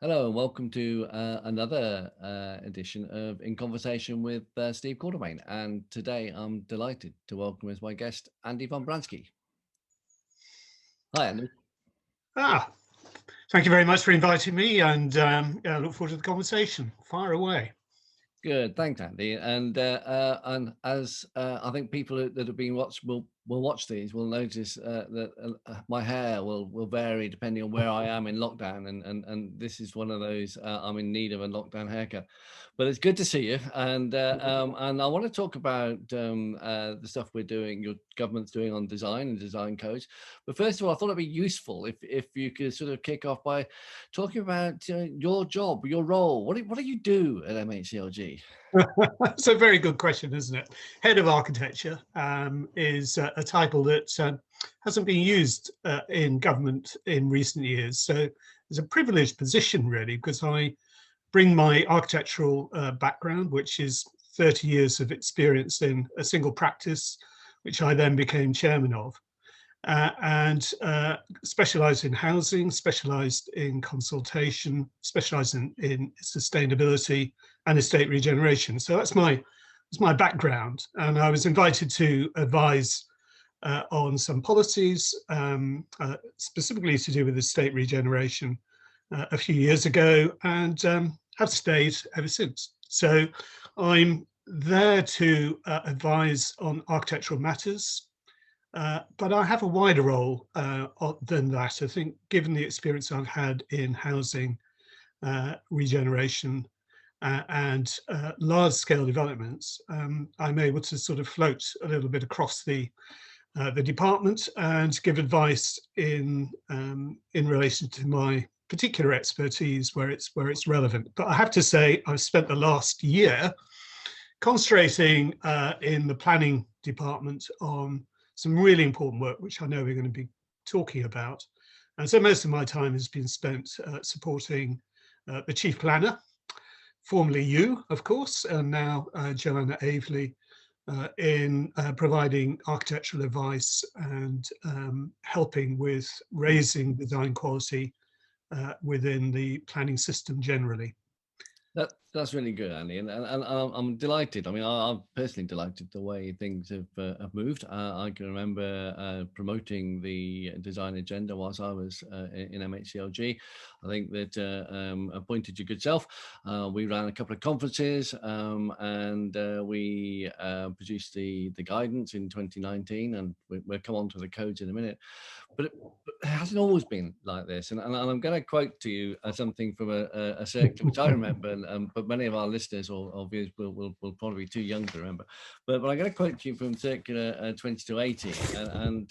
Hello and welcome to another edition of In Conversation with Steve Quartermain. And today I'm delighted to welcome as my guest Andy von Bradsky. Hi, Andy. Ah, Thank you very much for inviting me, and I look forward to the conversation. Fire away. Good, thanks, Andy. And as I think people that have been will watch these will notice that my hair will vary depending on where I am in lockdown, and this is one of those I'm in need of a lockdown haircut. But it's good to see you, and I want to talk about the stuff we're doing, your government's doing on design and design codes. But first of all, I thought it'd be useful if you could sort of kick off by talking about your job, your role. What do you do at MHCLG? It's a very good question, isn't it? Head of Architecture is a title that hasn't been used in government in recent years. So it's a privileged position, really, because I bring my architectural background, which is 30 years of experience in a single practice, which I then became chairman of. And specialised in housing, specialised in consultation, specialised in sustainability and estate regeneration. So that's my background, and I was invited to advise on some policies, specifically to do with estate regeneration a few years ago, and have stayed ever since. So I'm there to advise on architectural matters. But I have a wider role than that. I think, given the experience I've had in housing, regeneration, and large-scale developments, I'm able to sort of float a little bit across the department and give advice in relation to my particular expertise where it's relevant. But I have to say, I've spent the last year concentrating in the planning department on some really important work, which I know we're going to be talking about. And so most of my time has been spent supporting the chief planner, formerly you, of course, and now Joanna Aveley, in providing architectural advice and helping with raising design quality within the planning system generally. That's really good, Andy, and I'm delighted. I mean, I'm personally delighted the way things have moved. I can remember promoting the design agenda whilst I was in MHCLG. I think that appointed your good self. We ran a couple of conferences, and we produced the guidance in 2019, and we'll come on to the codes in a minute. But it hasn't always been like this, and I'm going to quote to you something from a circular which I remember, but many of our listeners or viewers will probably be too young to remember. But I'm going to quote to you from circular 2280, and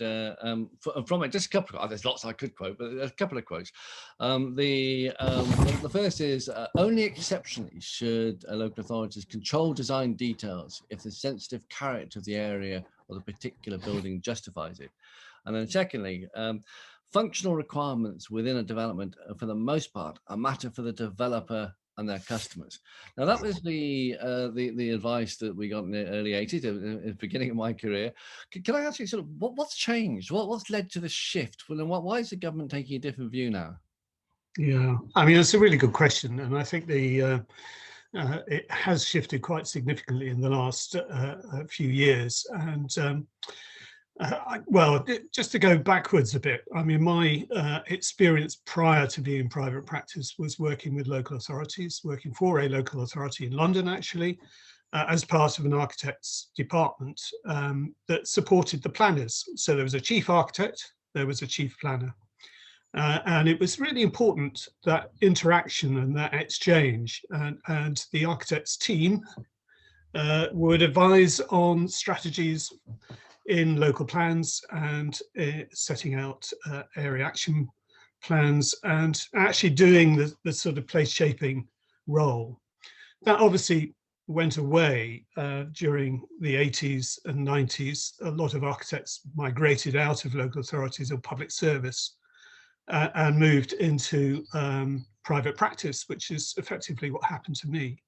from it, just a couple of, there's lots I could quote, but a couple of quotes. The first is, only exceptionally should local authorities control design details if the sensitive character of the area or the particular building justifies it. And then secondly, functional requirements within a development, for the most part, are matter for the developer and their customers. Now, that was the advice that we got in the early 80s, at the beginning of my career. Can I ask you sort of what's changed? What's led to the shift? Well, and why is the government taking a different view now? Yeah, I mean, it's a really good question, and I think it has shifted quite significantly in the last few years. And well, just to go backwards a bit, I mean, my experience prior to being in private practice was working with local authorities, working for a local authority in London, actually, as part of an architect's department that supported the planners. So there was a chief architect, there was a chief planner. And it was really important, that interaction and that exchange, and the architect's team would advise on strategies in local plans and setting out area action plans and actually doing the sort of place shaping role. That obviously went away during the 80s and 90s. A lot of architects migrated out of local authorities or public service and moved into private practice, which is effectively what happened to me.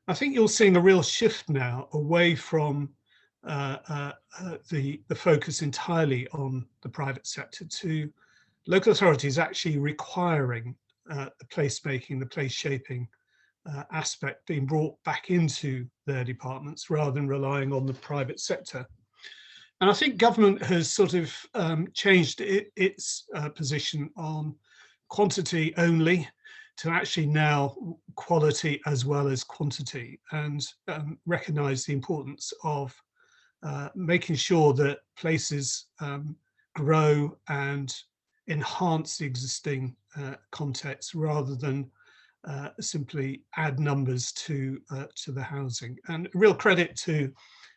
I think you're seeing a real shift now away from the focus entirely on the private sector to local authorities actually requiring the placemaking, the place shaping aspect being brought back into their departments rather than relying on the private sector. And I think government has sort of changed its position on quantity only to actually now quality as well as quantity, and recognise the importance of making sure that places grow and enhance the existing context rather than simply add numbers to the housing. And real credit to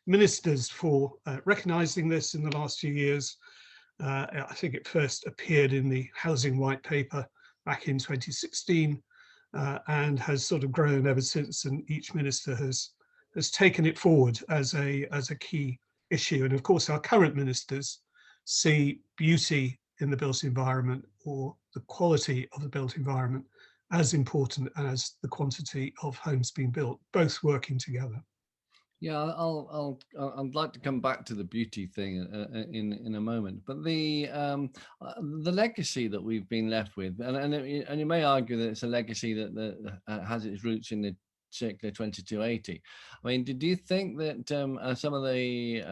ministers for recognising this in the last few years. I think it first appeared in the Housing White Paper back in 2016 and has sort of grown ever since. And each minister has taken it forward as a key issue. And of course, our current ministers see beauty in the built environment, or the quality of the built environment, as important as the quantity of homes being built, both working together. Yeah, I'd like to come back to the beauty thing in a moment, but the legacy that we've been left with, and you may argue that it's a legacy that has its roots in the Circular 2280. I mean, do you think that some of the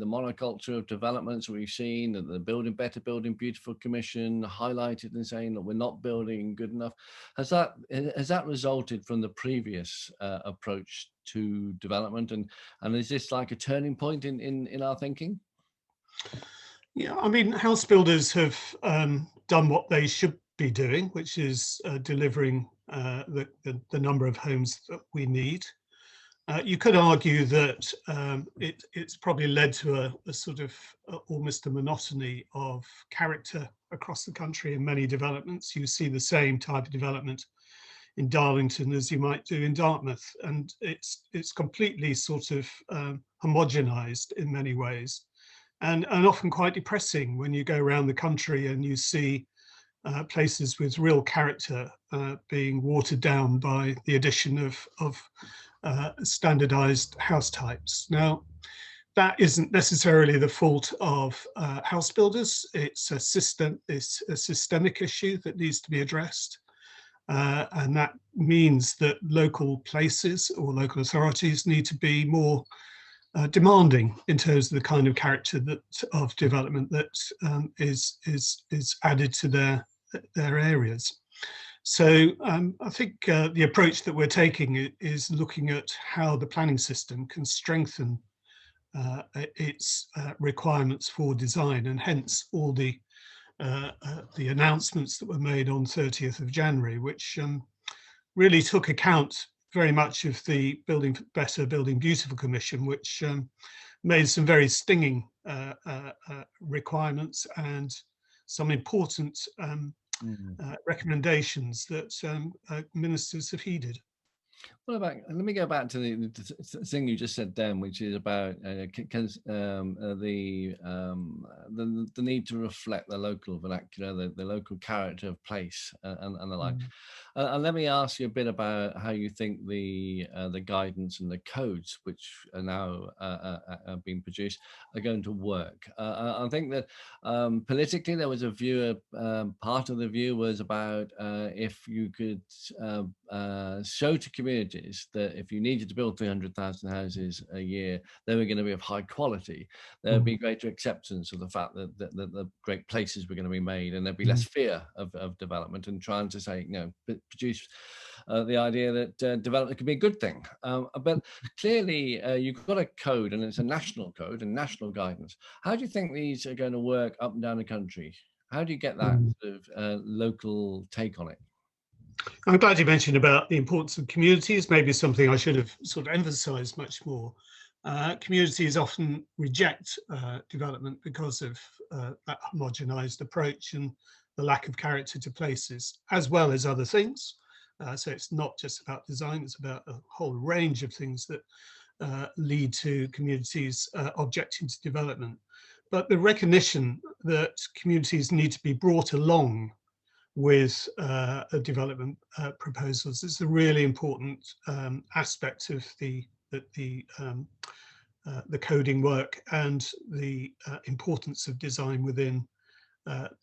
monoculture of developments we've seen, that the Building Better, Building Beautiful Commission highlighted and saying that we're not building good enough, has that resulted from the previous approach to development, and is this like a turning point in our thinking? Yeah, I mean, house builders have done what they should be doing, which is delivering the number of homes that we need. You could argue that it's probably led to a sort of almost a monotony of character across the country in many developments. You see the same type of development in Darlington as you might do in Dartmouth, and it's completely sort of homogenized in many ways, and often quite depressing when you go around the country and you see places with real character being watered down by the addition of standardized house types. Now, that isn't necessarily the fault of house builders. It's a systemic issue that needs to be addressed. And that means that local places or local authorities need to be more demanding in terms of the kind of character of development that is added to their areas. So I think the approach that we're taking is looking at how the planning system can strengthen its requirements for design, and hence all the announcements that were made on 30th of January, which really took account very much of the Building Better, Building Beautiful Commission, which made some very stinging requirements and some important recommendations that ministers have heeded. Let me go back to the thing you just said then, which is about the need to reflect the local vernacular, the local character of place, and the like. And let me ask you a bit about how you think the guidance and the codes, which are now being produced, are going to work. I think that politically there was a view, part of the view was about if you could show to communities that if you needed to build 300,000 houses a year, they were going to be of high quality. There would be greater acceptance of the fact that the great places were going to be made, and there'd be less fear of development, and trying to say, produce the idea that development can be a good thing. But clearly, you've got a code, and it's a national code and national guidance. How do you think these are going to work up and down the country? How do you get that sort of local take on it? I'm glad you mentioned about the importance of communities, maybe something I should have sort of emphasized much more. Communities often reject development because of that homogenized approach and the lack of character to places, as well as other things. So it's not just about design, it's about a whole range of things that lead to communities objecting to development. But the recognition that communities need to be brought along with development proposals is a really important aspect of the coding work, and the importance of design within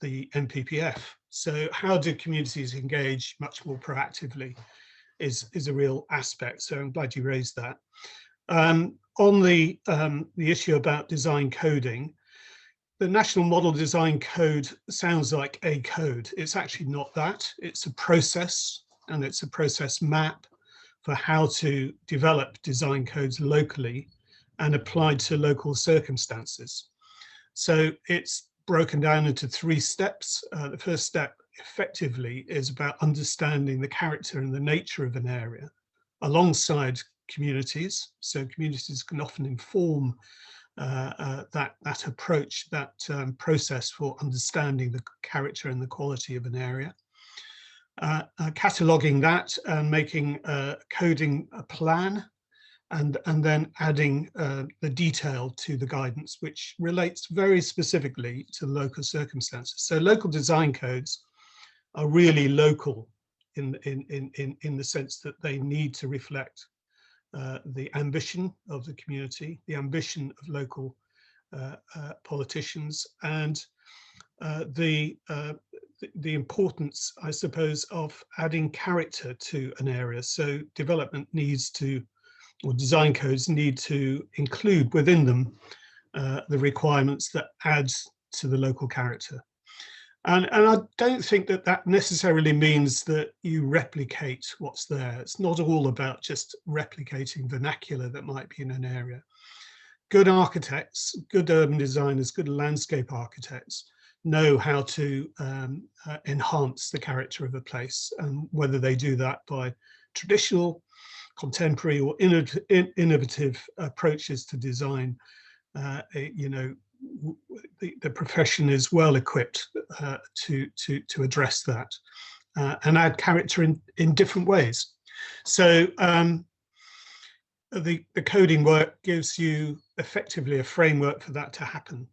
the NPPF. So how do communities engage much more proactively is a real aspect. So I'm glad you raised that. On the issue about design coding, the National Model Design Code sounds like a code. It's actually not that. It's a process, and it's a process map for how to develop design codes locally and applied to local circumstances. So it's broken down into 3 steps. The first step effectively is about understanding the character and the nature of an area alongside communities. So communities can often inform that approach, that process for understanding the character and the quality of an area. Cataloguing that and making coding a plan, and then adding the detail to the guidance, which relates very specifically to local circumstances. So local design codes are really local in the sense that they need to reflect the ambition of the community, the ambition of local politicians, and the importance, I suppose, of adding character to an area. So development needs to, or design codes need to include within them the requirements that add to the local character. And I don't think that that necessarily means that you replicate what's there. It's not all about just replicating vernacular that might be in an area. Good architects, good urban designers, good landscape architects know how to enhance the character of a place, and whether they do that by traditional, contemporary, or innovative approaches to design, you know, the profession is well equipped to address that and add character in different ways. So the coding work gives you effectively a framework for that to happen.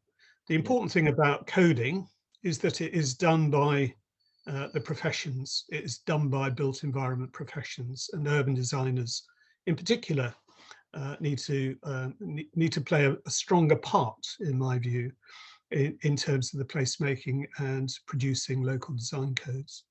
The important thing about coding is that it is done by the professions. It is done by built environment professions, and urban designers in particular need to play a stronger part, in my view, in terms of the placemaking and producing local design codes.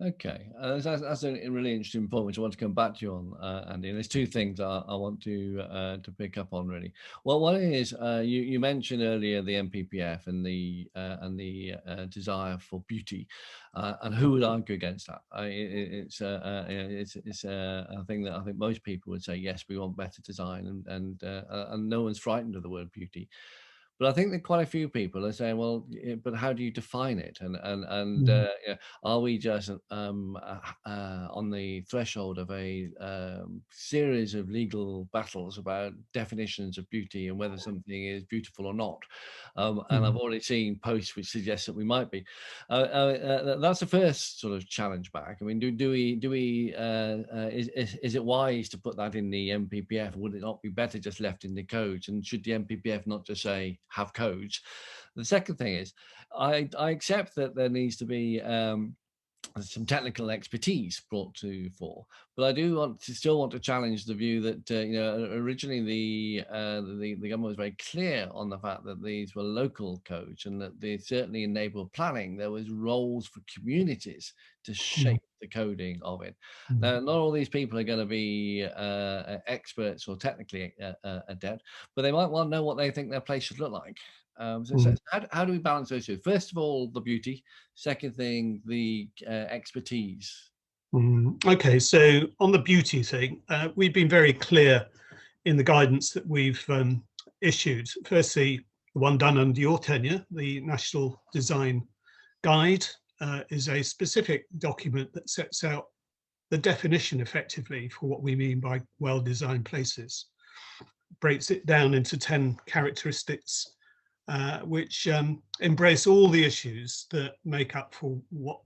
Okay, that's a really interesting point, which I want to come back to you on, Andy. And there's 2 things I want to pick up on, really. Well, one is you mentioned earlier the MPPF and the desire for beauty, and who would argue against that? It's a thing that I think most people would say, yes, we want better design, and no one's frightened of the word beauty. But I think that quite a few people are saying, well, but how do you define it? Yeah, are we just on the threshold of a series of legal battles about definitions of beauty and whether something is beautiful or not? And I've already seen posts which suggest that we might be. That's the first sort of challenge back. I mean, is it wise to put that in the MPPF? Would it not be better just left in the codes? And should the MPPF not just say have codes? The second thing is, I accept that there needs to be some technical expertise brought to fore, but I do still want to challenge the view that originally the government was very clear on the fact that these were local codes and that they certainly enabled planning. There was roles for communities to shape the coding of it. Now, not all these people are going to be experts or technically adept, but they might want to know what they think their place should look like. So how do we balance those 2? First of all, the beauty. Second thing, the expertise. Okay, so on the beauty thing, we've been very clear in the guidance that we've issued. Firstly, the one done under your tenure, the National Design Guide, is a specific document that sets out the definition effectively for what we mean by well-designed places. Breaks it down into 10 characteristics which embrace all the issues that make up for what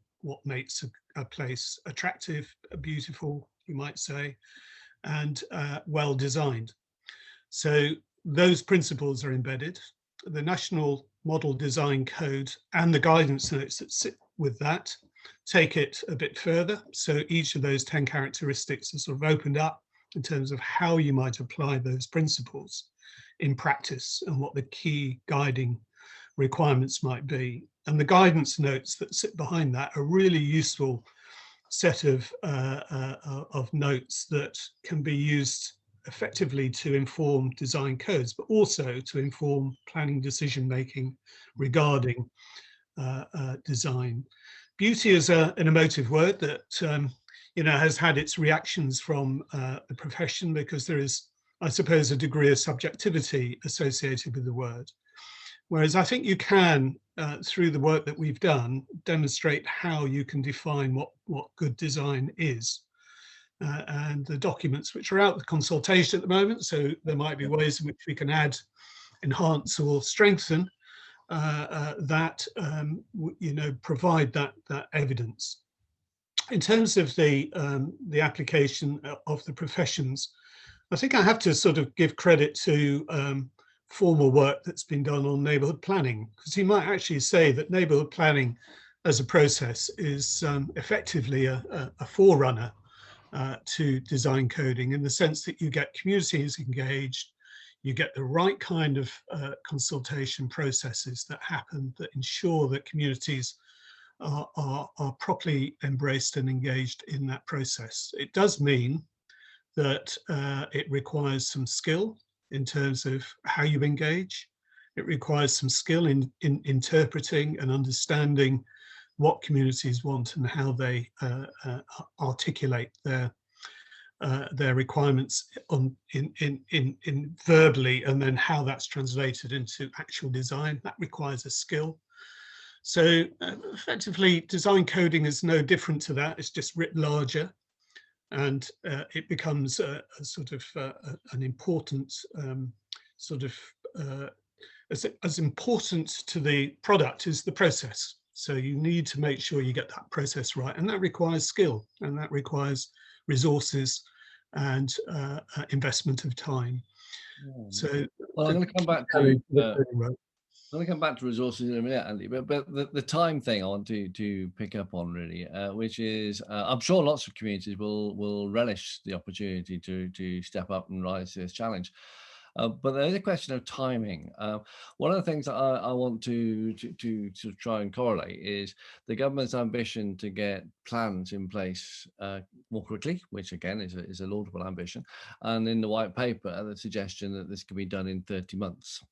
makes a place attractive, beautiful, you might say, and well designed. So those principles are embedded. The National Model Design Code and the guidance notes that sit with that take it a bit further. So each of those 10 characteristics are sort of opened up in terms of how you might apply those principles in practice and what the key guiding requirements might be. And the guidance notes that sit behind that are really useful set of notes that can be used effectively to inform design codes, but also to inform planning decision making regarding design. Beauty is an emotive word that has had its reactions from the profession, because there is, I suppose, a degree of subjectivity associated with the word. Whereas I think you can, through the work that we've done, demonstrate how you can define what good design is. And the documents which are out with consultation at the moment, so there might be ways in which we can add, enhance or strengthen that, provide that evidence. In terms of the application of the professions, I think I have to sort of give credit to formal work that's been done on neighbourhood planning, because you might actually say that neighbourhood planning as a process is effectively a forerunner to design coding, in the sense that you get communities engaged, you get the right kind of consultation processes that happen that ensure that communities are properly embraced and engaged in that process. It does mean that it requires some skill in terms of how you engage. It requires some skill in interpreting and understanding what communities want and how they articulate their requirements in verbally, and then how that's translated into actual design. That requires a skill. So effectively, design coding is no different to that. It's just writ larger, and it becomes a sort of an important as important to the product as the process. So you need to make sure you get that process right, and that requires skill, and that requires resources and investment of time. So, well, I'm going to come back to I'm going to come back to resources in a minute, Andy, but the time thing I want to pick up on really, which is I'm sure lots of communities will relish the opportunity to step up and rise to this challenge. But there's a question of timing. One of the things that I want to try and correlate is the government's ambition to get plans in place more quickly, which again is a laudable ambition, and in the white paper, the suggestion that this can be done in 30 months.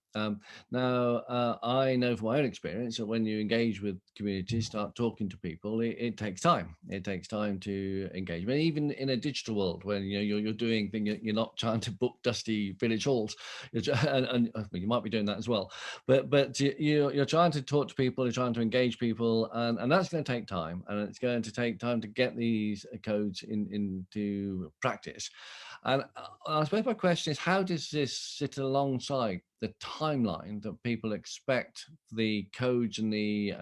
Now, I know from my own experience that when you engage with communities, start talking to people, it takes time. It takes time to engage. I mean, even in a digital world, when you're doing things, you're not trying to book dusty village halls, and you might be doing that as well. But you're trying to talk to people, you're trying to engage people, and that's going to take time, and it's going to take time to get these codes into practice. And I suppose my question is, how does this sit alongside the timeline that people expect the codes and the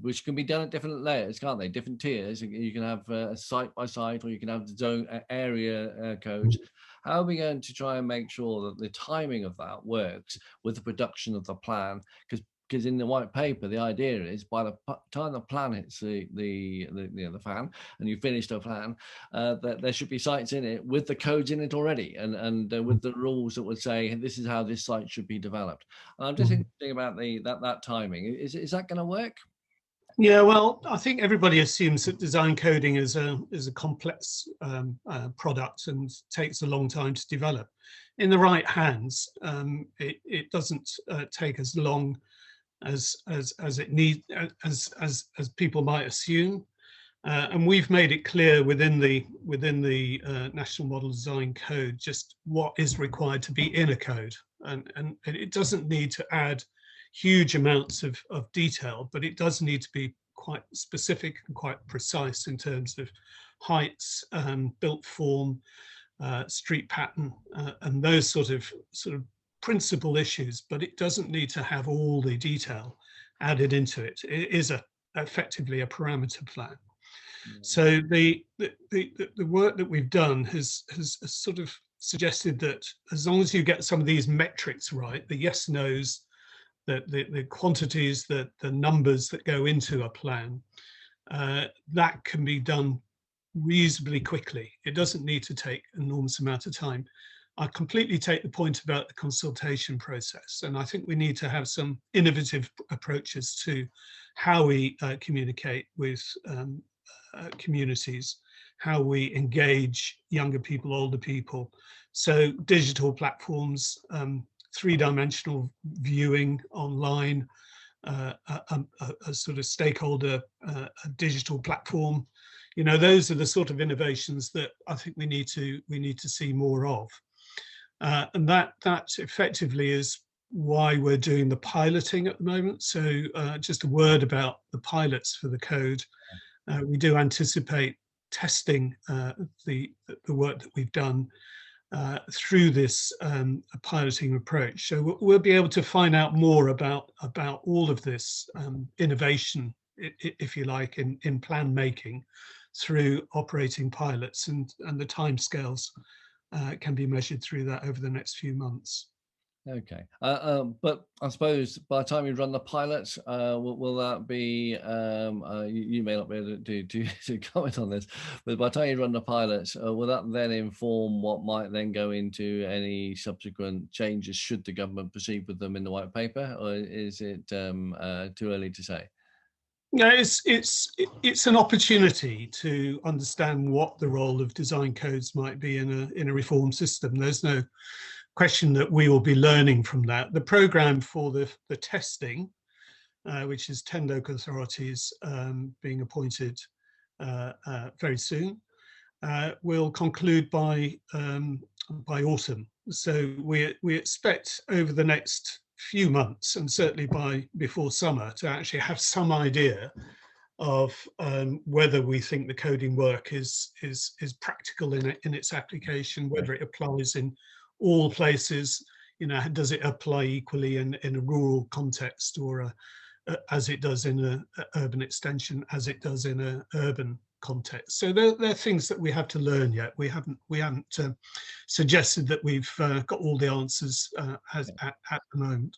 which can be done at different layers, can't they? Different tiers. You can have a site by site, or you can have the zone area codes. How are we going to try and make sure that the timing of that works with the production of the plan? Because in the white paper, the idea is by the time the plan hits the fan and you finish the plan, that there should be sites in it with the codes in it already, and with the rules that would say this is how this site should be developed. And I'm just thinking about that timing. Is that going to work? Yeah, well, I think everybody assumes that design coding is a complex product and takes a long time to develop. In the right hands, it doesn't take as long as it needs, as people might assume, and we've made it clear within the National Model Design Code just what is required to be in a code, and it doesn't need to add huge amounts of detail, but it does need to be quite specific and quite precise in terms of heights, built form, street pattern, and those sort of principal issues, but it doesn't need to have all the detail added into it. It is effectively a parameter plan. So the work that we've done has sort of suggested that as long as you get some of these metrics right, the yes, no's, the quantities, the numbers that go into a plan, that can be done reasonably quickly. It doesn't need to take an enormous amount of time. I completely take the point about the consultation process, and I think we need to have some innovative approaches to how we communicate with communities, how we engage younger people, older people. So digital platforms, three-dimensional viewing online, a sort of stakeholder a digital platform. You know, those are the sort of innovations that I think we need to see more of. And that effectively is why we're doing the piloting at the moment. So just a word about the pilots for the code. We do anticipate testing the work that we've done through this piloting approach. So we'll be able to find out more about all of this innovation, if you like, in plan making through operating pilots, and the timescales can be measured through that over the next few months. Okay, but I suppose by the time you run the pilots, will that be? You may not be able to comment on this, but by the time you run the pilots, will that then inform what might then go into any subsequent changes should the government proceed with them in the white paper, or is it too early to say? Yeah, it's an opportunity to understand what the role of design codes might be in a reform system. There's no question that we will be learning from that. The programme for the testing, which is 10 local authorities being appointed very soon, will conclude by autumn. So we expect over the next few months, and certainly before summer, to actually have some idea of whether we think the coding work is practical in its application, whether it applies in all places. You know, does it apply equally in a rural context, or as it does in an urban extension, as it does in an urban context? So they're things that we have to learn yet. We haven't suggested that we've got all the answers at the moment.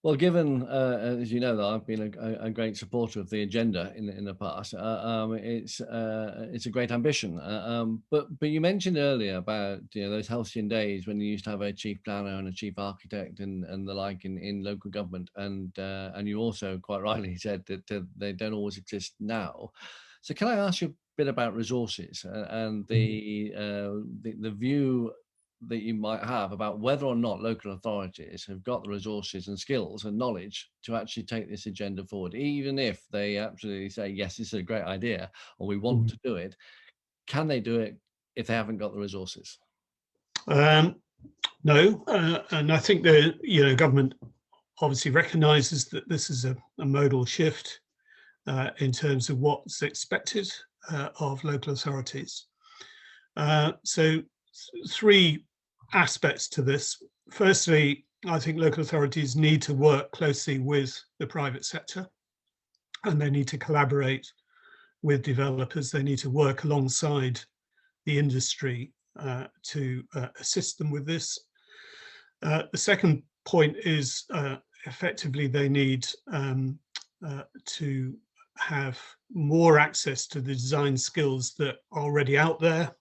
Well, given, as you know, that I've been a great supporter of the agenda in the past, it's a great ambition. But you mentioned earlier about, you know, those halcyon days when you used to have a chief planner and a chief architect and the like in local government, and you also quite rightly said that they don't always exist now. So can I ask you a bit about resources and the view that you might have about whether or not local authorities have got the resources and skills and knowledge to actually take this agenda forward, even if they absolutely say, yes, this is a great idea, or we want to do it. Can they do it if they haven't got the resources? No, and I think the government obviously recognises that this is a modal shift in terms of what's expected of local authorities. So three aspects to this. Firstly, I think local authorities need to work closely with the private sector, and they need to collaborate with developers. They need to work alongside the industry to assist them with this. The second point is effectively they need to have more access to the design skills that are already out there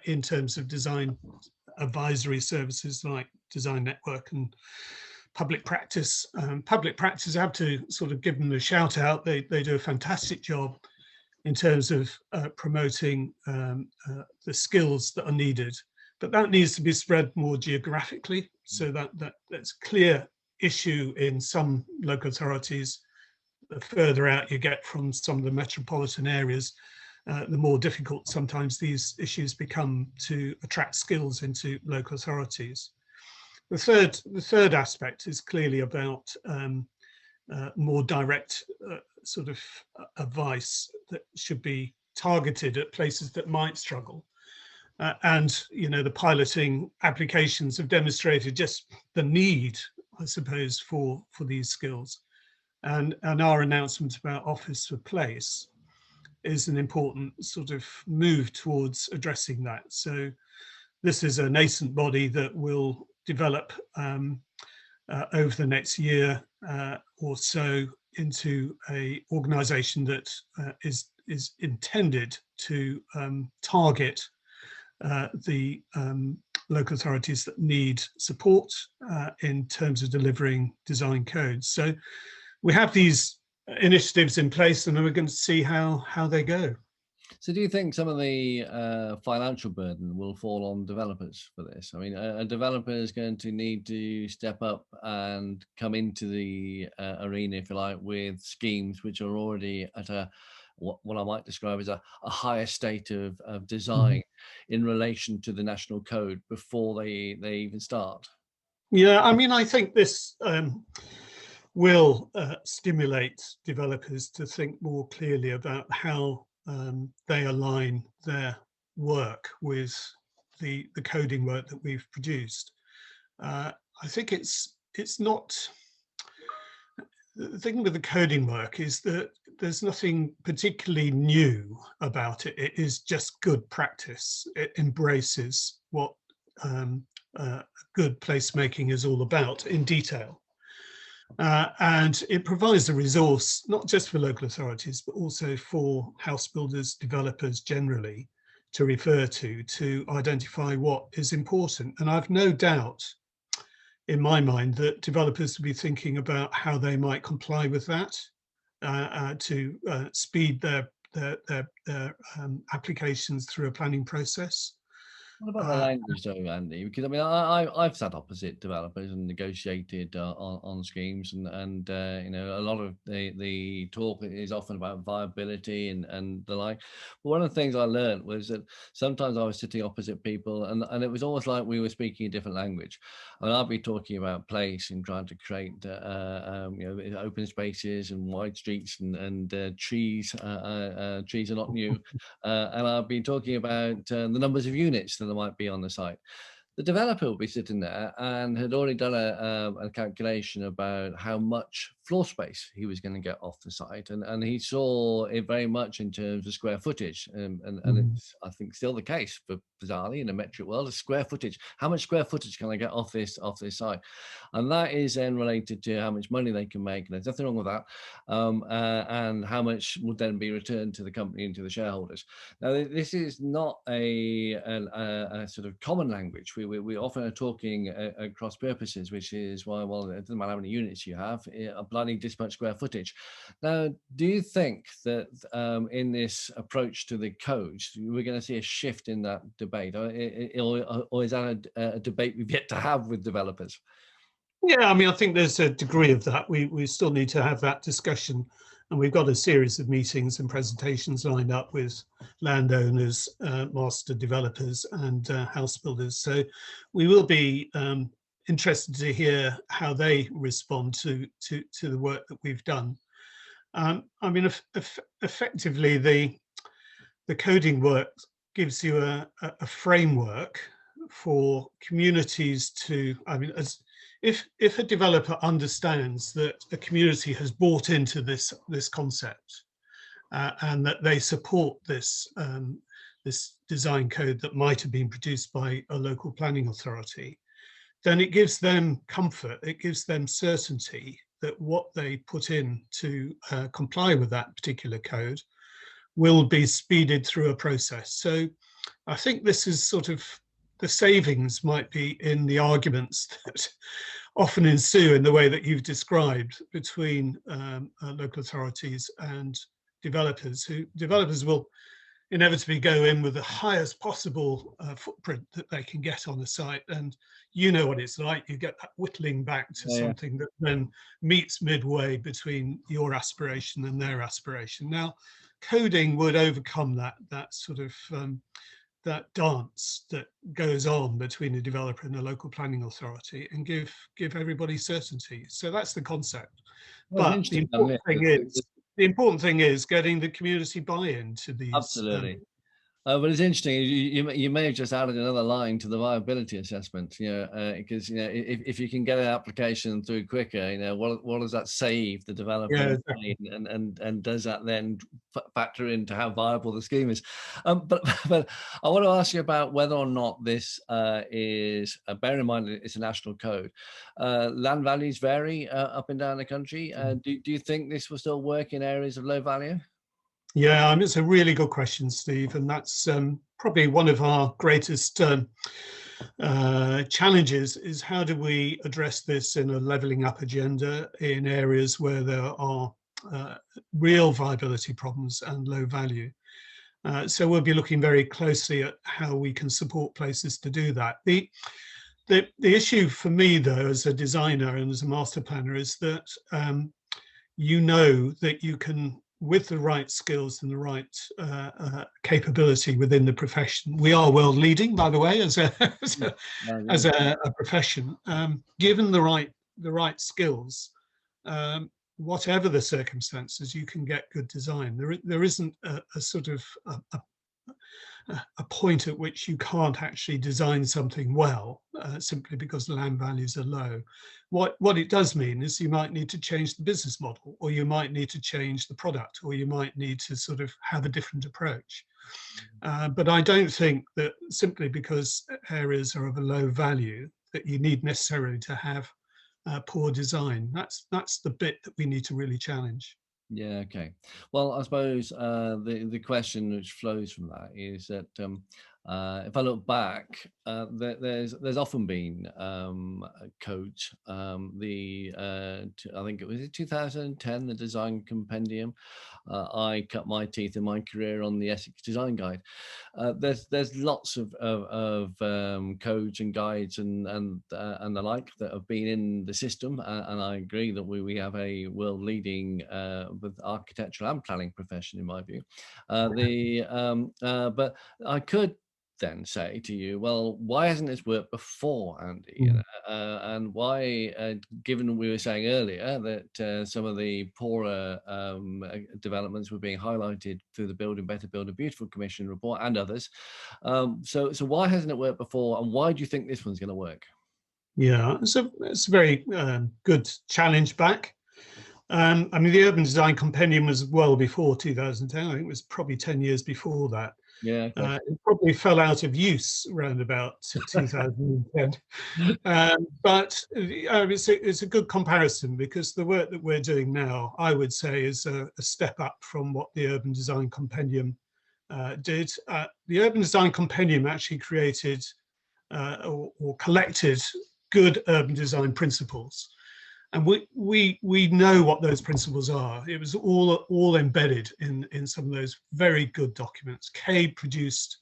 in terms of design advisory services like Design Network and Public Practice. Public Practice, I have to sort of give them a shout out. They do a fantastic job in terms of promoting the skills that are needed, but that needs to be spread more geographically, so that's a clear issue in some local authorities. The further out you get from some of the metropolitan areas, the more difficult sometimes these issues become to attract skills into local authorities. The third aspect is clearly about more direct sort of advice that should be targeted at places that might struggle. And the piloting applications have demonstrated just the need, I suppose, for these skills. And our announcement about Office for Place is an important sort of move towards addressing that. So this is a nascent body that will develop over the next year or so into an organisation that is intended to target the local authorities that need support in terms of delivering design codes. So we have these initiatives in place, and we're going to see how they go. So do you think some of the financial burden will fall on developers for this? I mean, a developer is going to need to step up and come into the arena, if you like, with schemes which are already at what I might describe as a higher state of design in relation to the national code before they even start. Yeah, I mean, I think this will stimulate developers to think more clearly about how they align their work with the coding work that we've produced. I think it's not. The thing with the coding work is that there's nothing particularly new about it. It is just good practice. It embraces what good placemaking is all about in detail. And it provides a resource, not just for local authorities, but also for house builders, developers generally, to refer to identify what is important. And I've no doubt in my mind that developers will be thinking about how they might comply with that to speed their applications through a planning process. What about the language though, Andy? Because I mean, I've sat opposite developers and negotiated on schemes, and you know, a lot of the talk is often about viability and the like. But one of the things I learned was that sometimes I was sitting opposite people, and it was almost like we were speaking a different language. I mean, I'd be talking about place and trying to create you know, open spaces and wide streets and trees. Trees are not new, and I've been talking about the numbers of units that there might be on the site. The developer will be sitting there and had already done a calculation about how much floor space he was going to get off the site, and he saw it very much in terms of square footage, and it's, I think, still the case for bizarrely in the metric world, is square footage. How much square footage can I get off this site? And that is then related to how much money they can make, and there's nothing wrong with that, and how much would then be returned to the company and to the shareholders. Now, this is not a sort of common language. We often are talking across purposes, which is why, well, it doesn't matter how many units you have, bloody this much square footage. Now, do you think that in this approach to the codes, we're going to see a shift in that debate, or is that a debate we've yet to have with developers? Yeah, I mean, I think there's a degree of that. We still need to have that discussion, and we've got a series of meetings and presentations lined up with landowners, master developers, and house builders. So we will be interested to hear how they respond to the work that we've done. I mean, effectively, the coding work gives you a framework for communities to, I mean, if a developer understands that a community has bought into this concept and that they support this design code that might have been produced by a local planning authority, then it gives them comfort, it gives them certainty that what they put in to comply with that particular code will be speeded through a process. So I think this is sort of, the savings might be in the arguments that often ensue in the way that you've described between local authorities and developers. Developers will inevitably go in with the highest possible footprint that they can get on the site, and you know what it's like. You get that whittling back to something that then meets midway between your aspiration and their aspiration. Now, coding would overcome that sort of that dance that goes on between a developer and a local planning authority, and give everybody certainty. So that's the concept. Well, but the important thing is getting the community buy-in to these. Absolutely. But it's interesting. You may have just added another line to the viability assessment. You know, because you know, if you can get an application through quicker, you know, what does that save the developer? Yeah, exactly. And does that then factor into how viable the scheme is? But I want to ask you about whether or not this is. Bear in mind that it's a national code. Land values vary up and down the country. Do you think this will still work in areas of low value? Yeah, it's a really good question, Steve, and that's probably one of our greatest challenges is how do we address this in a levelling up agenda in areas where there are real viability problems and low value. So we'll be looking very closely at how we can support places to do that. The issue for me, though, as a designer and as a master planner, is that you know that you can, with the right skills and the right capability within the profession. We are world leading, by the way, as a profession. Given the right skills, whatever the circumstances, you can get good design. There isn't a sort of a point at which you can't actually design something well simply because the land values are low. What it does mean is you might need to change the business model, or you might need to change the product, or you might need to sort of have a different approach. But I don't think that simply because areas are of a low value that you need necessarily to have poor design. That's the bit that we need to really challenge. Yeah, okay. Well, I suppose the question which flows from that is that if I look back, there's often been codes. I think it was in 2010, the Design Compendium. I cut my teeth in my career on the Essex Design Guide. There's lots of codes and guides and the like that have been in the system, and I agree that we have a world leading with architectural and planning profession in my view. But I could then say to you, well, why hasn't this worked before, Andy? And why, given we were saying earlier that some of the poorer developments were being highlighted through the Building Better, Building Beautiful Commission report and others, so why hasn't it worked before, and why do you think this one's going to work? Yeah, it's a very good challenge back. I mean, the Urban Design Compendium was well before 2010. I think it was probably 10 years before that. Yeah, it probably fell out of use around about 2010. But it's a good comparison, because the work that we're doing now, I would say, is a step up from what the Urban Design Compendium did. The Urban Design Compendium actually created or collected good urban design principles. And we know what those principles are. It was all embedded in some of those very good documents. CABE produced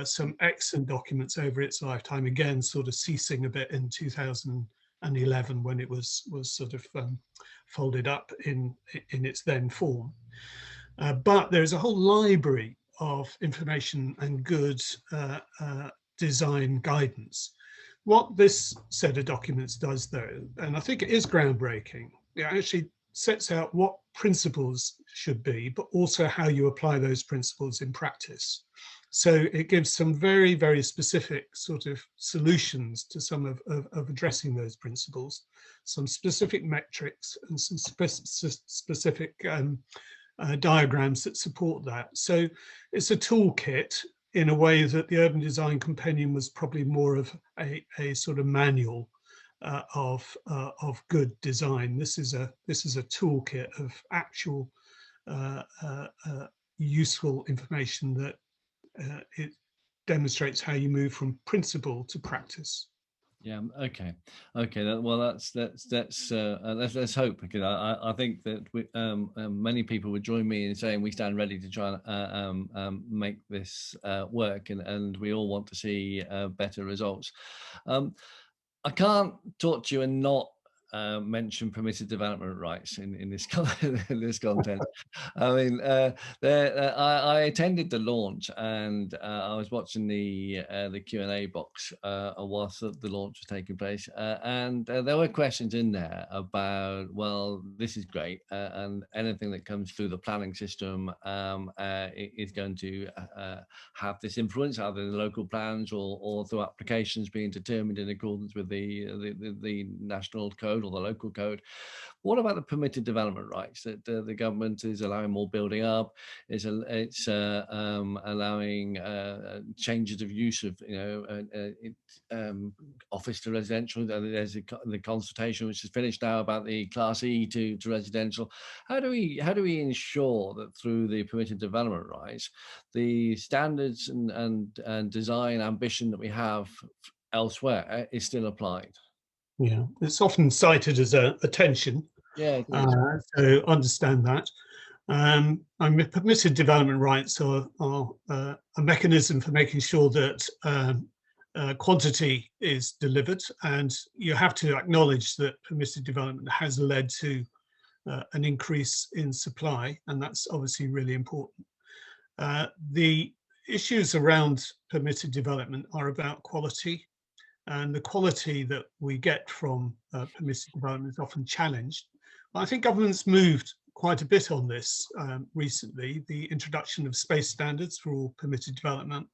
some excellent documents over its lifetime, again, sort of ceasing a bit in 2011 when it was sort of folded up in its then form. But there's a whole library of information and good design guidance. What this set of documents does, though, and I think it is groundbreaking, it actually sets out what principles should be, but also how you apply those principles in practice. So it gives some very, very specific sort of solutions to some of addressing those principles, some specific metrics and some specific diagrams that support that. So it's a toolkit in a way that the Urban Design Compendium was probably more of a sort of manual of good design. This is a toolkit of actual useful information that it demonstrates how you move from principle to practice. Yeah. Okay. Well, let's hope, because I think that many people would join me in saying we stand ready to try and make this work, and we all want to see better results. I can't talk to you and not mention permitted development rights in this in this content. I mean, I attended the launch, and I was watching the Q&A box whilst the launch was taking place, and there were questions in there about, well, this is great, and anything that comes through the planning system is going to have this influence, either in the local plans or through applications being determined in accordance with the national code or the local code. What about the permitted development rights that the government is allowing more building up? It's allowing changes of use of office to residential. There's the consultation which is finished now about the Class E to residential. How do we ensure that through the permitted development rights, the standards and design ambition that we have elsewhere is still applied. Yeah, it's often cited as a tension. Yeah, it is. So understand that. Permitted development rights are a mechanism for making sure that quantity is delivered, and you have to acknowledge that permitted development has led to an increase in supply, and that's obviously really important. The issues around permitted development are about quality, and the quality that we get from permitted development is often challenged. But I think government's moved quite a bit on this recently. The introduction of space standards for all permitted development,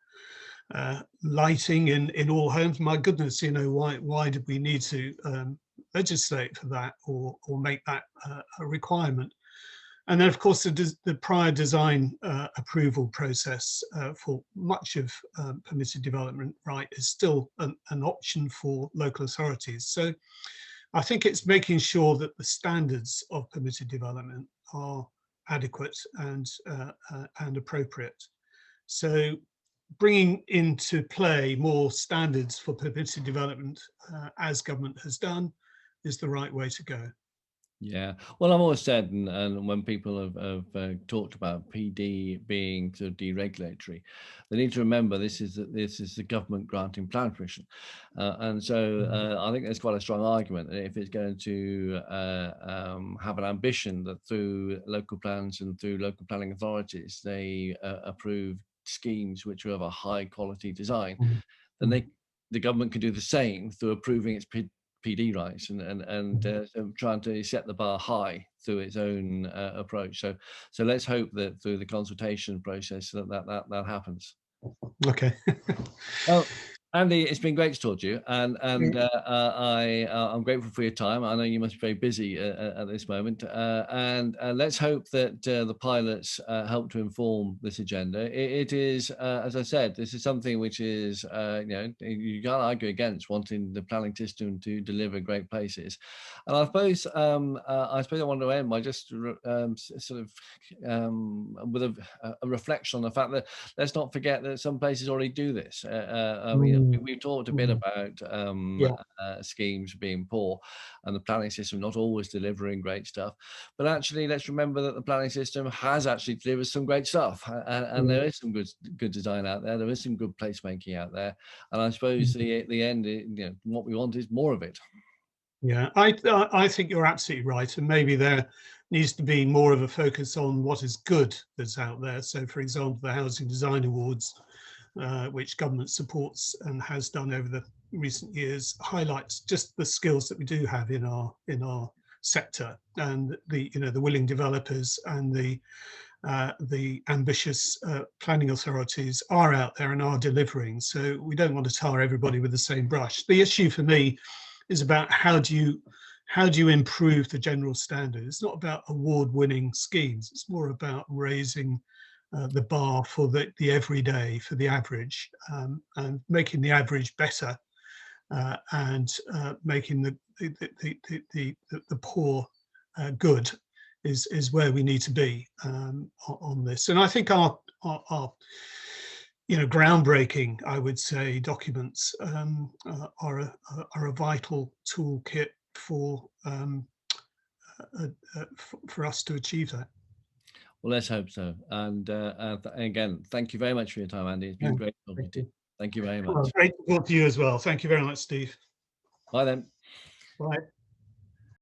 lighting in all homes. My goodness, you know, why did we need to legislate for that or make that a requirement? And then, of course, the prior design approval process for much of permitted development right is still an option for local authorities. So I think it's making sure that the standards of permitted development are adequate and appropriate. So bringing into play more standards for permitted development, as government has done, is the right way to go. Yeah, well, I've always said, and when people have talked about PD being sort of deregulatory, they need to remember this is the government granting plan permission, and so I think there's quite a strong argument that if it's going to have an ambition that through local plans and through local planning authorities they approve schemes which are of a high quality design, then the government can do the same through approving its PD rights and trying to set the bar high through its own approach. So let's hope that through the consultation process that happens. Okay. Well, Andy, it's been great to talk to you, and I'm grateful for your time. I know you must be very busy at this moment, and let's hope that the pilots help to inform this agenda. It is, as I said, this is something which is, you know, you can't argue against wanting the planning system to deliver great places. And I suppose I want to end by just sort of with a reflection on the fact that let's not forget that some places already do this. I mean, we've talked a bit about schemes being poor and the planning system not always delivering great stuff, but actually let's remember that the planning system has actually delivered some great stuff, and there is some good design out there. There is some good placemaking out there, and I suppose the end, you know, what we want is more of it. Yeah, I think you're absolutely right, and maybe there needs to be more of a focus on what is good that's out there. So, for example, the Housing Design Awards, which government supports and has done over the recent years, highlights just the skills that we do have in our sector, and the willing developers and the ambitious planning authorities are out there and are delivering. So we don't want to tar everybody with the same brush. The issue for me is about how do you improve the general standard. It's not about award-winning schemes. It's more about raising the bar for the everyday, for the average, and making the average better, and making the poor good is where we need to be on this. And I think our groundbreaking, I would say, documents are a vital toolkit for us to achieve that. Well, let's hope so. And again, thank you very much for your time, Andy. It's been great talking to you. Thank you very much. Well, great to talk to you as well. Thank you very much, Steve. Bye then. Bye.